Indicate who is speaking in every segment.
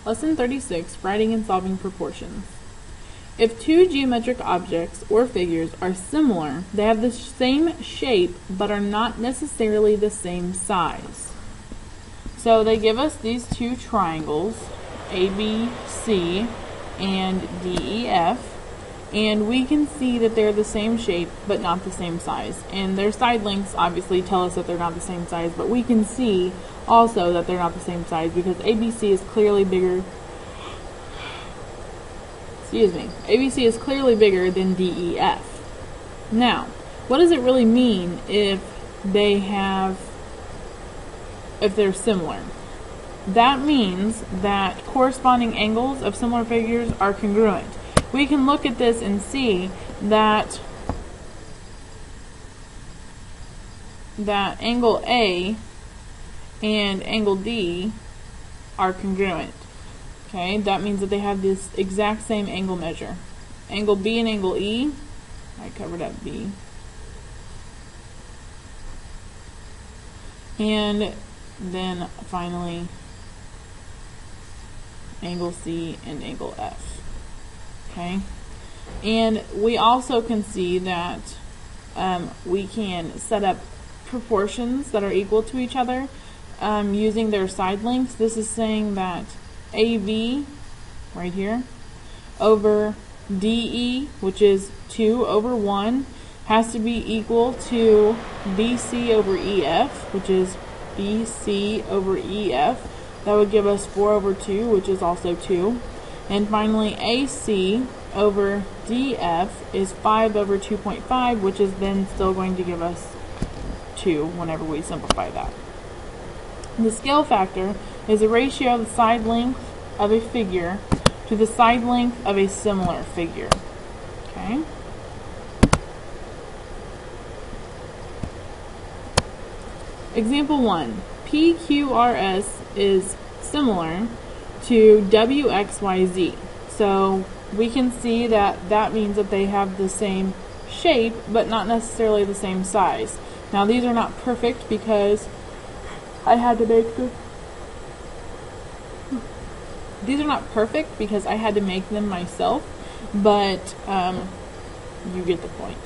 Speaker 1: Lesson 36, Writing and Solving Proportions. If two geometric objects or figures are similar, they have the same shape but are not necessarily the same size. So they give us these two triangles, ABC and DEF, and we can see that they're the same shape but not the same size. And their side lengths obviously tell us that they're not the same size, but we can see also that they're not the same size because ABC is clearly bigger. ABC is clearly bigger than DEF. Now, what does it really mean if they're similar? That means that corresponding angles of similar figures are congruent. We can look at this and see that angle A and angle D are congruent. Okay, that means that they have this exact same angle measure. Angle B and angle E, I covered up B. And then finally angle C and angle F. Okay, and we also can see that we can set up proportions that are equal to each other using their side lengths. This is saying that AV, right here, over DE, which is 2 over 1, has to be equal to BC over EF, which is BC over EF. That would give us 4 over 2, which is also 2. And finally, AC over DF is 5 over 2.5, which is then still going to give us 2 whenever we simplify that. The scale factor is a ratio of the side length of a figure to the side length of a similar figure. Okay? Example 1. PQRS is similar to WXYZ. So we can see that that means that they have the same shape but not necessarily the same size. Now these are not perfect because I had to make them. These are not perfect because I had to make them myself, but you get the point.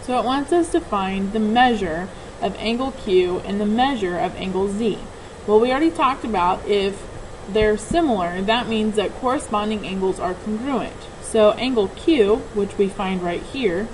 Speaker 1: So it wants us to find the measure of angle Q and the measure of angle Z. Well, we already talked about if they're similar, that means that corresponding angles are congruent. So angle Q, which we find right here,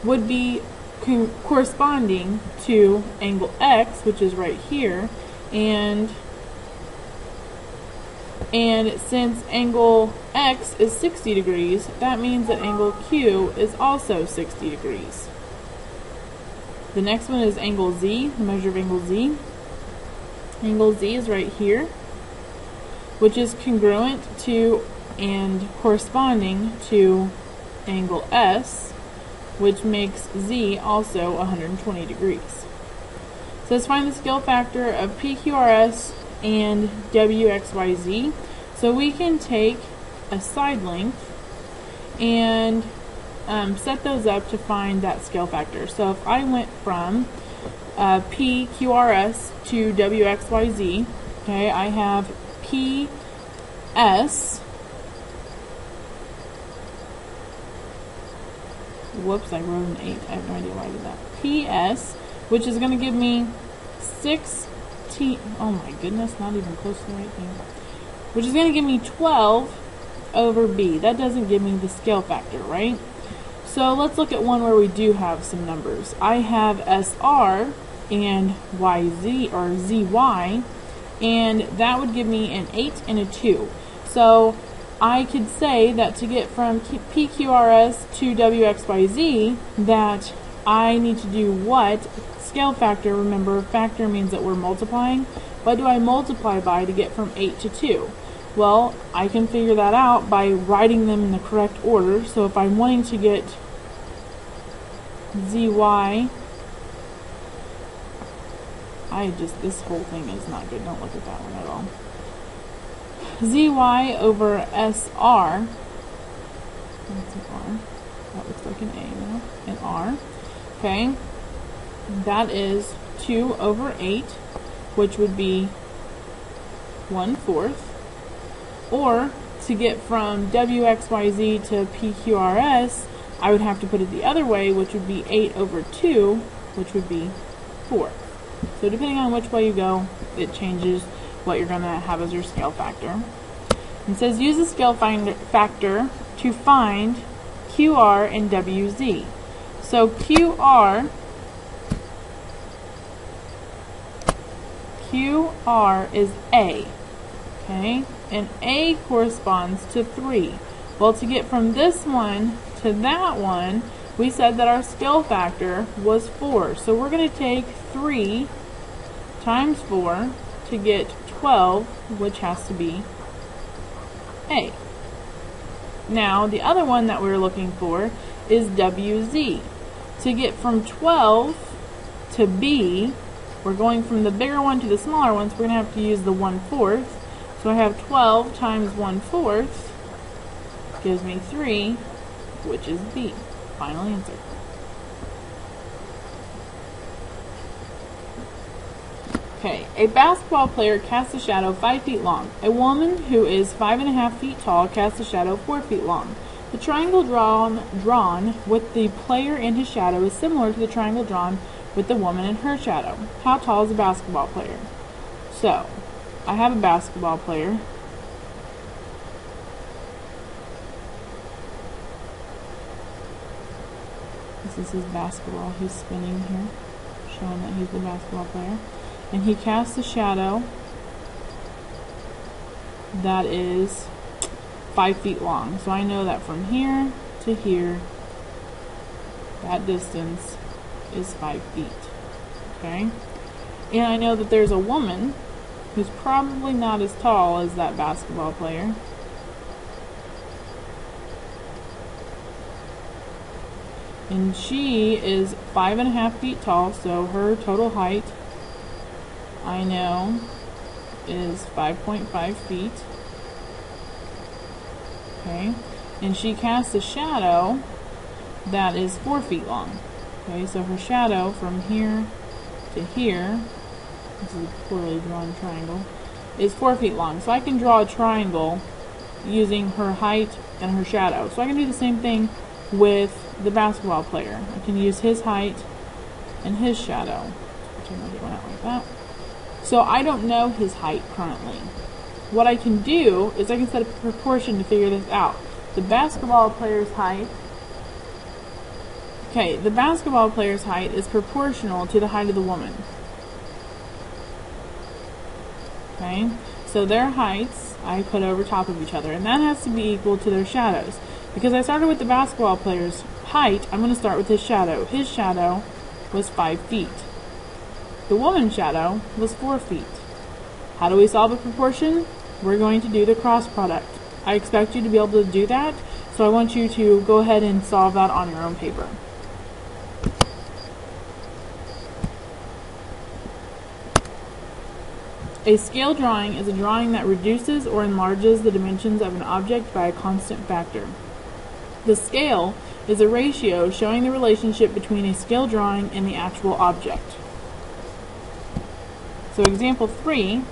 Speaker 1: would be corresponding to angle X, which is right here, and since angle X is 60 degrees, that means that angle Q is also 60 degrees. The next one is angle Z, the measure of angle Z. Angle Z is right here, which is congruent to and corresponding to angle S, which makes Z also 120 degrees. So let's find the scale factor of PQRS and WXYZ. So we can take a side length and set those up to find that scale factor. So if I went from PQRS to WXYZ, okay, I have PS. Whoops, I wrote an 8. I have no idea why I did that. PS, which is going to give me 16. Oh my goodness, not even close to the right thing. Which is going to give me 12 over B. That doesn't give me the scale factor, right? So let's look at one where we do have some numbers. I have SR and YZ, or ZY, and that would give me an 8 and a 2. So I could say that to get from PQRS to WXYZ, that I need to do what? Scale factor. Remember, factor means that we're multiplying. What do I multiply by to get from 8 to 2? Well, I can figure that out by writing them in the correct order. So if I'm wanting to get ZY, this whole thing is not good. Don't look at that one at all. ZY over SR, that's an R, that looks like an A now, an R, okay, that is 2 over 8, which would be 1/4. Or to get from WXYZ to PQRS, I would have to put it the other way, which would be 8/2, which would be 4. So depending on which way you go, it changes what you're going to have as your scale factor. It says use the scale factor to find QR and WZ. So QR is A, okay? And A corresponds to 3. Well, to get from this one to that one, we said that our scale factor was 4. So we're going to take 3 times 4 to get 12, which has to be A. Now, the other one that we're looking for is WZ. To get from 12 to B, we're going from the bigger one to the smaller one, so we're going to have to use the 1/4. So I have 12 times 1/4 gives me 3, which is B. Final answer. Okay, a basketball player casts a shadow 5 feet long. A woman who is 5.5 feet tall casts a shadow 4 feet long. The triangle drawn with the player and his shadow is similar to the triangle drawn with the woman and her shadow. How tall is a basketball player? So, I have a basketball player. This is his basketball. He's spinning here, showing that he's the basketball player. And he casts a shadow that is 5 feet long. So I know that from here to here, that distance is 5 feet. Okay? And I know that there's a woman who's probably not as tall as that basketball player. And she is 5.5 feet tall, so her total height, I know, is 5.5 feet. Okay, and she casts a shadow that is 4 feet long. Okay, so her shadow from here to here, this is a poorly drawn triangle, is 4 feet long. So I can draw a triangle using her height and her shadow. So I can do the same thing with the basketball player. I can use his height and his shadow. Turn the one out like that. So I don't know his height currently. What I can do is I can set a proportion to figure this out. The basketball player's height, okay, the basketball player's height is proportional to the height of the woman. Okay, so their heights I put over top of each other, and that has to be equal to their shadows. Because I started with the basketball player's height, I'm going to start with his shadow. His shadow was 5 feet. The woman's shadow was 4 feet. How do we solve a proportion? We're going to do the cross product. I expect you to be able to do that, so I want you to go ahead and solve that on your own paper. A scale drawing is a drawing that reduces or enlarges the dimensions of an object by a constant factor. The scale is a ratio showing the relationship between a scale drawing and the actual object. So example 3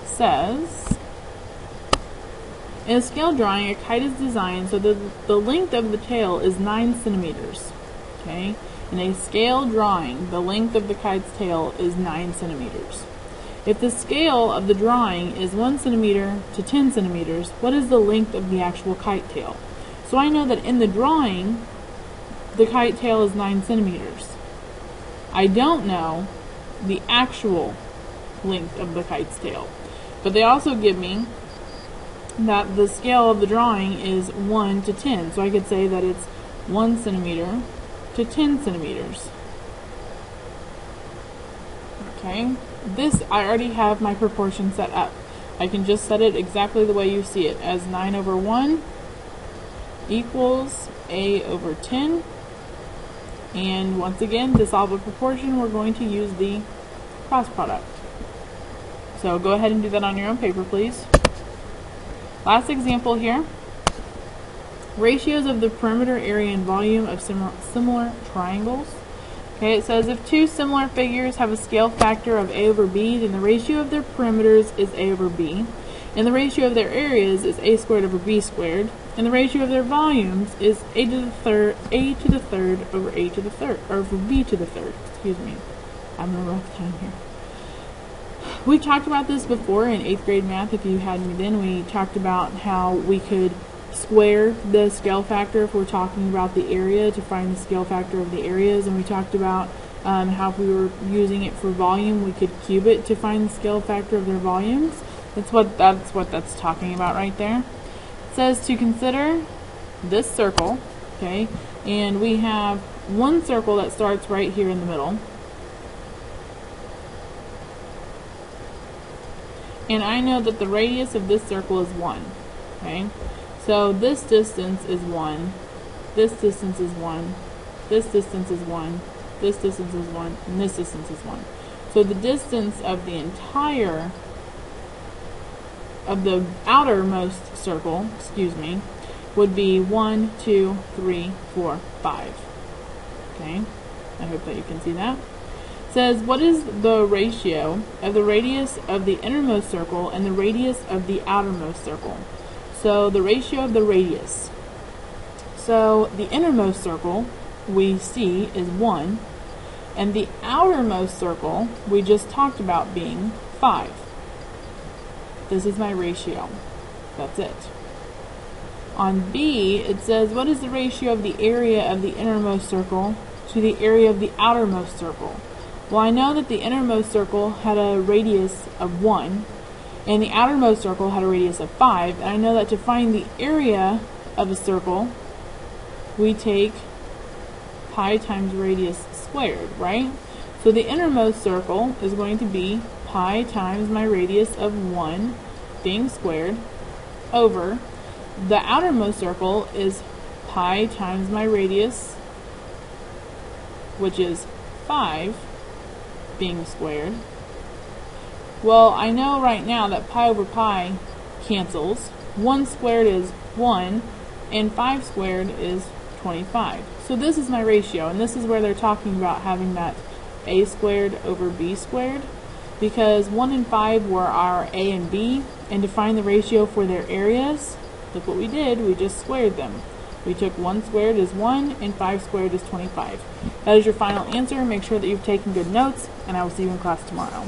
Speaker 1: says, in a scale drawing, a kite is designed so that the length of the tail is 9 centimeters. Okay? In a scale drawing, the length of the kite's tail is 9 centimeters. If the scale of the drawing is 1 centimeter to 10 centimeters, what is the length of the actual kite tail? So I know that in the drawing, the kite tail is 9 centimeters. I don't know the actual length of the kite's tail. But they also give me that the scale of the drawing is 1 to 10. So I could say that it's 1 centimeter to 10 centimeters. Okay, this, I already have my proportion set up. I can just set it exactly the way you see it, as 9 over 1 equals A over 10. And once again, to solve a proportion, we're going to use the cross product. So go ahead and do that on your own paper, please. Last example here. Ratios of the perimeter area and volume of similar triangles. Okay, it says if two similar figures have a scale factor of a over b, then the ratio of their perimeters is a over b, and the ratio of their areas is a squared over b squared, and the ratio of their volumes is a to the third over a to the third, or over b to the third. Excuse me, I'm having a rough time here. We talked about this before in 8th grade math. If you had me then, we talked about how we could square the scale factor if we're talking about the area to find the scale factor of the areas, and we talked about how if we were using it for volume, we could cube it to find the scale factor of their volumes. That's what that's talking about right there. It says to consider this circle, okay, and we have one circle that starts right here in the middle. And I know that the radius of this circle is 1, okay? So this distance is 1, this distance is 1, this distance is 1, this distance is 1, and this distance is 1. So the distance of the entire, of the outermost circle, excuse me, would be 1, 2, 3, 4, 5. Okay? I hope that you can see that. It says, what is the ratio of the radius of the innermost circle and the radius of the outermost circle? So the ratio of the radius. So the innermost circle we see is 1, and the outermost circle we just talked about being 5. This is my ratio. That's it. On B, it says, what is the ratio of the area of the innermost circle to the area of the outermost circle? Well, I know that the innermost circle had a radius of 1, and the outermost circle had a radius of 5, and I know that to find the area of a circle, we take pi times radius squared, right? So the innermost circle is going to be pi times my radius of 1 being squared over the outermost circle is pi times my radius, which is 5 being squared. Well, I know right now that pi over pi cancels. 1 squared is 1, and 5 squared is 25. So this is my ratio, and this is where they're talking about having that a squared over b squared, because 1 and 5 were our a and b, and to find the ratio for their areas, look what we did, we just squared them. We took 1 squared is 1, and 5 squared is 25. That is your final answer. Make sure that you've taken good notes, and I will see you in class tomorrow.